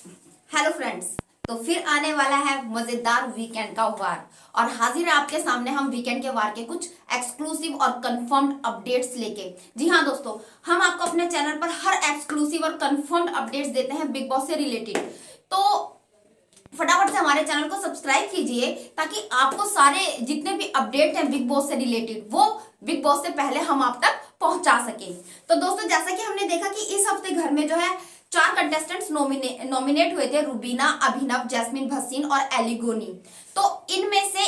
Hello friends. तो फिर आने वाला है मजेदार वीकेंड का वार और हाजिर है आपके सामने हम वीकेंड के वार के कुछ एक्सक्लूसिव और कंफर्म्ड अपडेट्स लेके। जी हाँ दोस्तों, हम आपको अपने चैनल पर हर एक्सक्लूसिव और कंफर्म्ड अपडेट्स देते हैं बिग बॉस से रिलेटेड। तो फटाफट से हमारे चैनल को सब्सक्राइब कीजिए ताकि आपको सारे जितने भी अपडेट हैं बिग बॉस से रिलेटेड वो बिग बॉस से पहले हम आप तक पहुंचा सके। तो दोस्तों, जैसा कि हमने देखा कि इस हफ्ते घर में जो है 4 कंटेस्टेंट्स नॉमिनेट हुए थे, रुबीना, अभिनव, जैस्मिन भसीन और एलिगोनी। तो इनमें से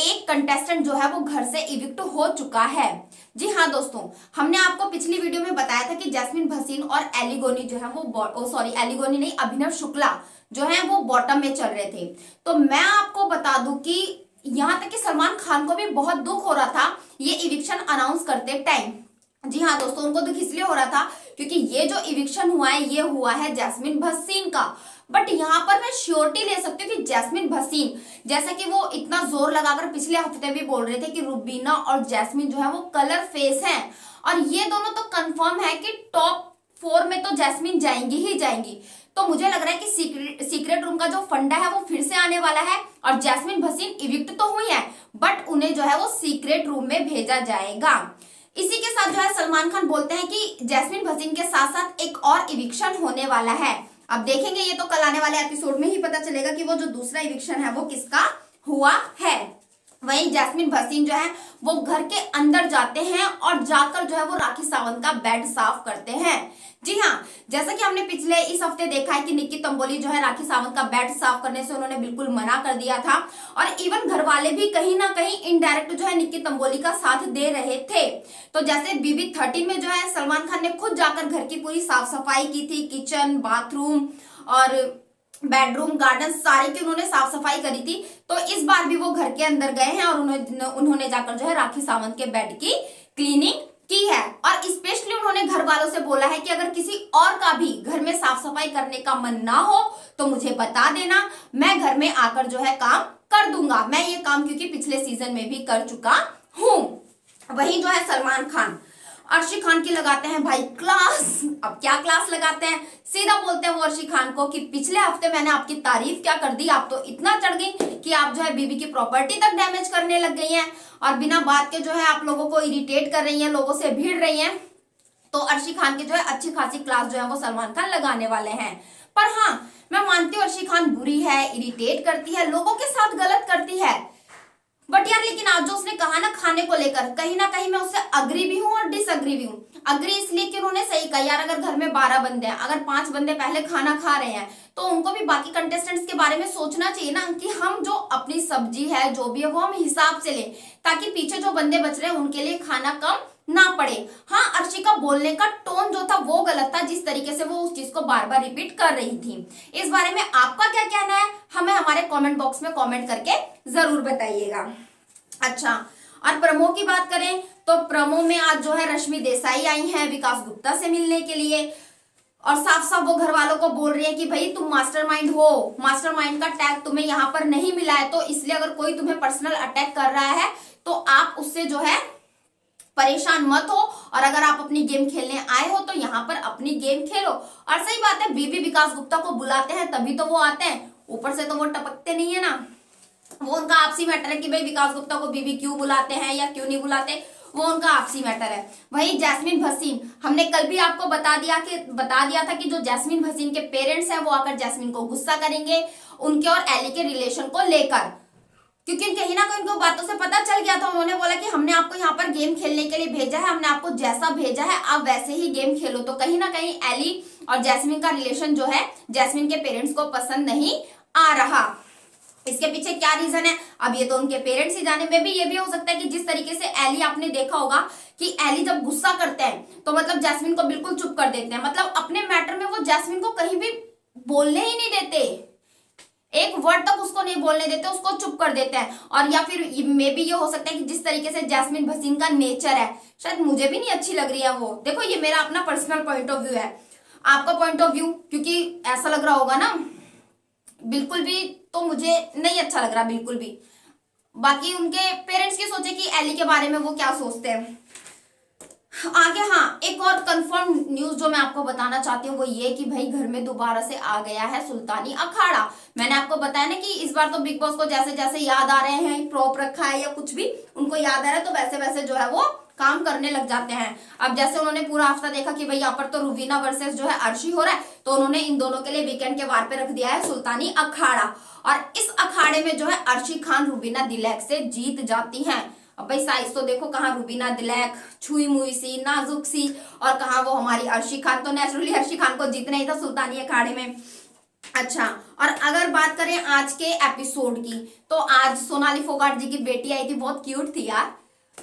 एक कंटेस्टेंट जो है वो घर से इविक्ट हो चुका है। जी हाँ दोस्तों, हमने आपको पिछली वीडियो में बताया था कि जैस्मिन भसीन और एलिगोनी जो है वो एलिगोनी नहीं, अभिनव शुक्ला जो है वो बॉटम में चल रहे थे। तो मैं आपको बता दूं कि यहां तक कि सलमान खान को भी बहुत दुख हो रहा था ये इविक्शन अनाउंस करते टाइम। जी हाँ दोस्तों, उनको दुख इसलिए हो रहा था क्योंकि ये जो इविक्शन हुआ है ये हुआ है जैस्मिन भसीन का। बट यहाँ पर मैं श्योरिटी ले सकती हूँ कि जैस्मिन भसीन, जैसा कि वो इतना जोर लगाकर पिछले हफ्ते भी बोल रहे थे कि रुबीना और जैस्मिन जो है वो कलर फेस हैं, और ये दोनों तो कंफर्म है कि टॉप 4 में तो जैस्मिन जाएंगी ही जाएंगी। तो मुझे लग रहा है कि सीक्रेट रूम का जो फंडा है वो फिर से आने वाला है और जैस्मिन भसीन इविक्ट तो हुई है बट उन्हें जो है वो सीक्रेट रूम में भेजा जाएगा। इसी के साथ जो है सलमान खान बोलते हैं कि जैस्मिन भसीन के साथ साथ एक और इविक्शन होने वाला है। अब देखेंगे, ये तो कल आने वाले एपिसोड में ही पता चलेगा कि वो जो दूसरा इविक्शन है वो किसका हुआ है। वहीं जैस्मिन भसीन जो है वो घर के अंदर जाते हैं और जाकर जो है वो राखी सावंत का बेड साफ करते हैं। जी हाँ, जैसा कि हमने पिछले इस हफ्ते देखा है कि निक्की तंबोली जो है राखी सावंत का बेड साफ करने से उन्होंने बिल्कुल मना कर दिया था, और इवन घर वाले भी कहीं ना कहीं इनडायरेक्ट जो है निक्की तंबोली का साथ दे रहे थे। तो जैसे बीबी 13 में जो है सलमान खान ने खुद जाकर घर की पूरी साफ सफाई की थी, किचन, बाथरूम और बेडरूम, गार्डन सारे की उन्होंने साफ सफाई करी थी। तो इस बार भी वो घर के अंदर गए हैं और उन्होंने जाकर जो है राखी सावंत के बेड की क्लीनिंग की है, और स्पेशली उन्होंने घर वालों से बोला है कि अगर किसी और का भी घर में साफ सफाई करने का मन ना हो तो मुझे बता देना, मैं घर में आकर जो है काम कर दूंगा। मैं ये काम क्योंकि पिछले सीजन में भी कर चुका हूं। वहीं जो है सलमान खान अर्शी खान की लगाते हैं भाई क्लास। अब क्या क्लास लगाते हैं, सीधा बोलते हैं वो अर्शी खान को कि पिछले हफ्ते मैंने आपकी तारीफ क्या कर दी, आप तो इतना चढ़ गई कि आप जो है बीबी की प्रॉपर्टी तक डैमेज करने लग गई हैं और बिना बात के जो है आप लोगों को इरिटेट कर रही हैं, लोगों से भिड़ रही हैं। तो अर्शी खान की जो है अच्छी खासी क्लास जो है वो सलमान खान लगाने वाले हैं। पर हाँ, मैं मानती हूँ अर्शी खान बुरी है, इरिटेट करती है, लोगों के साथ गलत करती है। बट यार, लेकिन आज जो उसने कहा ना खाने को लेकर, कहीं ना कहीं मैं उससे अग्री भी हूँ और डिसअग्री भी हूँ। अग्री इसलिए कि उन्होंने सही कहा यार, अगर घर में 12 बंदे हैं, अगर 5 बंदे पहले खाना खा रहे हैं तो उनको भी बाकी कंटेस्टेंट्स के बारे में सोचना चाहिए ना कि हम जो अपनी सब्जी है जो भी है वो हम हिसाब से लें, ताकि पीछे जो बंदे बच रहे हैं उनके लिए खाना कम ना पड़े। हाँ, अर्शी का बोलने का टोन जो था वो गलत था, जिस तरीके से वो उस चीज को बार बार रिपीट कर रही थी। इस बारे में आपका क्या कहना है, हमें हमारे कमेंट बॉक्स में कमेंट करके जरूर बताइएगा। अच्छा, और प्रमो की बात करें तो प्रमो में आज जो है रश्मि देसाई आई हैं विकास गुप्ता से मिलने के लिए, और साफ साफ वो घर वालों को बोल रही है कि भाई तुम मास्टरमाइंड हो, मास्टरमाइंड का टैग तुम्हें यहाँ पर नहीं मिला है, तो इसलिए अगर कोई तुम्हें पर्सनल अटैक कर रहा है तो आप उससे जो है परेशान मत हो, और अगर आप अपनी गेम खेलने आए हो तो यहाँ पर अपनी गेम खेलो। और सही बात है, बीबी विकास गुप्ता को बुलाते हैं तभी तो वो आते हैं, ऊपर से तो वो टपकते नहीं है ना। वो उनका आपसी मैटर है कि भाई विकास गुप्ता को बीबी क्यों बुलाते हैं या क्यों नहीं बुलाते, वो उनका आपसी मैटर है। वहीं जैस्मिन भसीन, हमने कल भी आपको बता दिया था कि जो जैस्मिन भसीन के पेरेंट्स हैं वो आकर जैस्मिन को गुस्सा करेंगे उनके और एली के रिलेशन को लेकर, क्योंकि कहीं ना कहीं उनको बातों से पता चल गया था। उन्होंने बोला कि हमने आपको यहाँ पर गेम खेलने के लिए भेजा है, हमने आपको जैसा भेजा है आप वैसे ही गेम खेलो। तो कहीं ना कहीं एली और जैस्मिन का रिलेशन जो है जैस्मिन के पेरेंट्स को पसंद नहीं आ रहा। इसके पीछे क्या रीजन है अब ये तो उनके पेरेंट्स ही जाने। में भी ये भी हो सकता है कि जिस तरीके से एली, आपने देखा होगा कि एली जब गुस्सा करते हैं तो मतलब जैस्मिन को बिल्कुल चुप कर देते हैं, मतलब अपने मैटर में वो जैस्मिन को कहीं भी बोलने ही नहीं देते, एक वर्ड तक उसको नहीं बोलने देते, उसको चुप कर देते हैं। और या फिर मे भी ये हो सकता है कि जिस तरीके से जैस्मिन भसीन का नेचर है, शायद मुझे भी नहीं अच्छी लग रही है वो। देखो, ये मेरा अपना पर्सनल पॉइंट ऑफ व्यू है, आपका पॉइंट ऑफ व्यू क्योंकि ऐसा लग रहा होगा ना, बिल्कुल भी तो मुझे नहीं अच्छा लग रहा बिल्कुल भी। बाकी उनके पेरेंट्स की सोचे कि एली के बारे में वो क्या सोचते हैं। आगे हाँ, एक और कंफर्म न्यूज जो मैं आपको बताना चाहती हूँ वो ये कि भाई घर में दोबारा से आ गया है सुल्तानी अखाड़ा। मैंने आपको बताया ना कि इस बार तो बिग बॉस को जैसे जैसे याद आ रहे हैं, प्रॉप रखा है या कुछ भी उनको याद आ रहा है, तो वैसे वैसे जो है वो काम करने लग जाते हैं। अब जैसे उन्होंने पूरा हफ्ता देखा कि भाई यहाँ पर तो रुवीना वर्सेस जो है अर्शी हो रहा है, तो उन्होंने इन दोनों के लिए वीकेंड के वार पे रख दिया है सुल्तानी अखाड़ा। और इस अखाड़े में जो है अर्शी खान रुबीना दिलैक से जीत जाती हैं। अब भाई साइज तो देखो, कहाँ रुबीना दिलैक छुई मुई सी नाजुक सी, और कहाँ वो हमारी अर्शी खान। तो नेचुरली अर्शी खान को जीतना ही था सुल्तानी अखाड़े में। अच्छा, और अगर बात करें आज के एपिसोड की, तो आज सोनाली फोगाट जी की बेटी आई थी, बहुत क्यूट थी यार।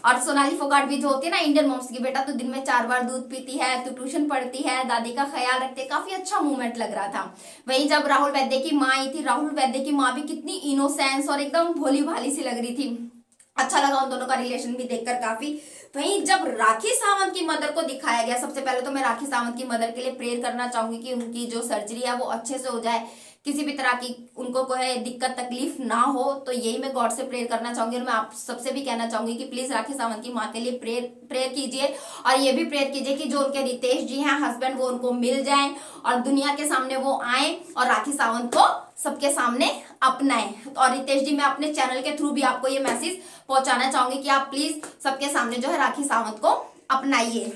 और सोनाली फोगाट भी जो होती है ना इंडियन मॉम्स की, बेटा तो दिन में 4 बार दूध पीती है, तो ट्यूशन पढ़ती है, दादी का ख्याल रखती है, काफी अच्छा मूवमेंट लग रहा था। वहीं जब राहुल वैद्य की माँ आई थी, राहुल वैद्य की माँ भी कितनी इनोसेंस और एकदम भोली भाली सी लग रही थी। अच्छा लगा उन दोनों का रिलेशन भी देखकर काफी। वहीं जब राखी सावंत की मदर को दिखाया गया, सबसे पहले तो मैं राखी सावंत की मदर के लिए प्रेयर करना चाहूंगी कि उनकी जो सर्जरी है वो अच्छे से हो जाए, किसी भी तरह की उनको कोई दिक्कत तकलीफ ना हो। तो यही मैं गॉड से प्रेयर करना चाहूंगी। और मैं आप सबसे भी कहना चाहूंगी कि प्लीज राखी सावंत की माँ के लिए प्रेयर कीजिए। और ये भी प्रेयर कीजिए कि जो उनके रितेश जी हैं हस्बैंड, वो उनको मिल जाएं और दुनिया के सामने वो आए और राखी सावंत को सबके सामने अपनाएं। और रितेश जी, मैं अपने चैनल के थ्रू भी आपको ये मैसेज पहुंचाना चाहूंगी कि आप प्लीज सबके सामने जो है राखी सावंत को अपनाइए।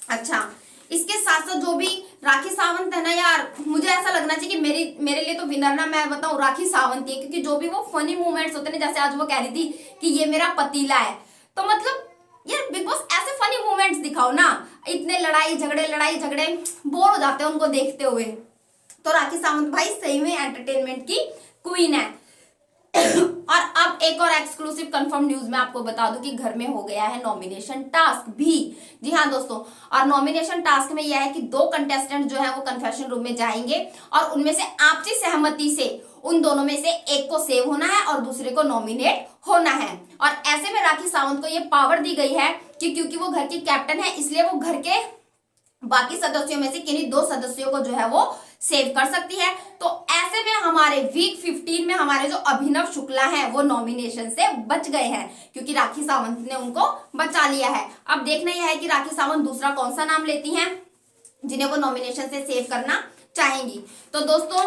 अच्छा, इसके साथ साथ जो भी राखी सावंत है ना यार, मुझे ऐसा लगना चाहिए कि मेरे लिए तो विनर ना, मैं बताऊं, राखी सावंत है। क्योंकि जो भी वो फनी मोमेंट्स होते हैं, जैसे आज वो कह रही थी कि ये मेरा पतीला है, तो मतलब यार बिग बॉस ऐसे फनी मोमेंट्स दिखाओ ना। इतने लड़ाई झगड़े बोर हो जाते हैं उनको देखते हुए। तो राखी सावंत भाई सही में एंटरटेनमेंट की क्वीन है। और अब एक और एक्सक्लूसिव कंफर्म न्यूज में आपको बता दूं कि घर में हो गया है नॉमिनेशन टास्क भी। जी हाँ दोस्तों, और नॉमिनेशन टास्क में यह है कि 2 कंटेस्टेंट जो है वो कन्फेशन रूम में जाएंगे और उनमें से आपसी सहमति से उन दोनों में से एक को सेव होना है और दूसरे को नॉमिनेट होना है। और ऐसे में राखी सावंत को ये पावर दी गई है कि क्योंकि वो घर की कैप्टन है, इसलिए वो घर के बाकी सदस्यों में से किन्हीं 2 सदस्यों को जो है वो सेव कर सकती है। तो ऐसे में हमारे वीक 15 में हमारे जो अभिनव शुक्ला हैं वो नॉमिनेशन से बच गए हैं, क्योंकि राखी सावंत ने उनको बचा लिया है। अब देखना यह है कि राखी सावंत दूसरा कौन सा नाम लेती हैं जिन्हें वो नॉमिनेशन से सेव करना चाहेंगी। तो दोस्तों,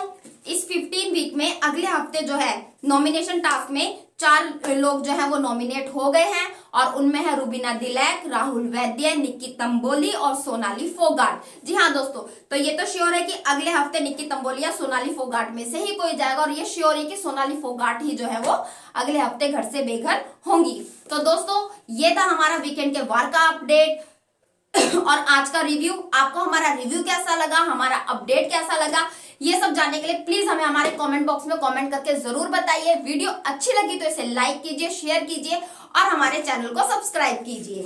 इस 15 वीक में अगले हफ्ते जो है नॉमिनेशन टास्क में 4 लोग जो है वो नॉमिनेट हो गए हैं। और उनमें है रुबीना दिलैक, राहुल वैद्य, निक्की तंबोली और सोनाली फोगाट। जी हाँ दोस्तों, तो ये तो श्योर है कि अगले हफ्ते निक्की तंबोली या सोनाली फोगाट में से ही कोई जाएगा। और ये श्योर है कि सोनाली फोगाट ही जो है वो अगले हफ्ते घर से बेघर होंगी। तो दोस्तों, ये था हमारा वीकेंड के वार का अपडेट और आज का रिव्यू। आपको हमारा रिव्यू कैसा लगा, हमारा अपडेट कैसा लगा, ये सब जानने के लिए प्लीज हमें हमारे कमेंट बॉक्स में कमेंट करके जरूर बताइए। वीडियो अच्छी लगी तो इसे लाइक कीजिए, शेयर कीजिए और हमारे चैनल को सब्सक्राइब कीजिए।